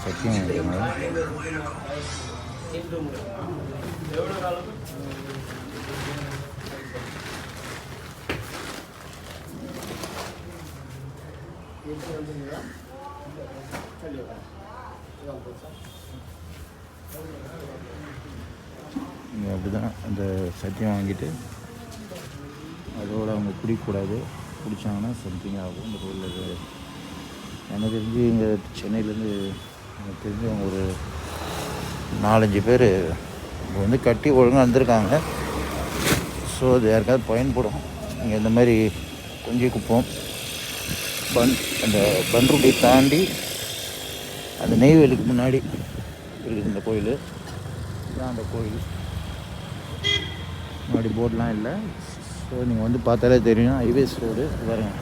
சத்தியம் வாங்கிக்கோங்க. இங்கே அப்படி தான் அந்த சத்தியம் வாங்கிட்டு அதோடு அவங்க குடிக்கக்கூடாது. குடித்தாங்கன்னா சம்திங் ஆகும் இந்த கோயிலில். எனக்கு தெரிஞ்சு இங்கே சென்னையிலேருந்து எனக்கு தெரிஞ்சு அவங்க ஒரு 4-5 பேர் இங்கே வந்து கட்டி ஒழுங்காக வந்திருக்காங்க. ஸோ அது யாருக்காவது பயன்படும். இங்கே இந்த மாதிரி கொஞ்சி குப்பம் அந்த பன்ருட்டி தாண்டி அந்த நெய்வேலிக்கு முன்னாடி இருக்குது இந்த கோயில். இதுதான் அந்த கோயில். முன்னாடி போர்டெலாம் இல்லை. ஸோ நீங்கள் வந்து பார்த்தாலே தெரியும் ஹைவேஸ் ரோடு பாருங்கள்.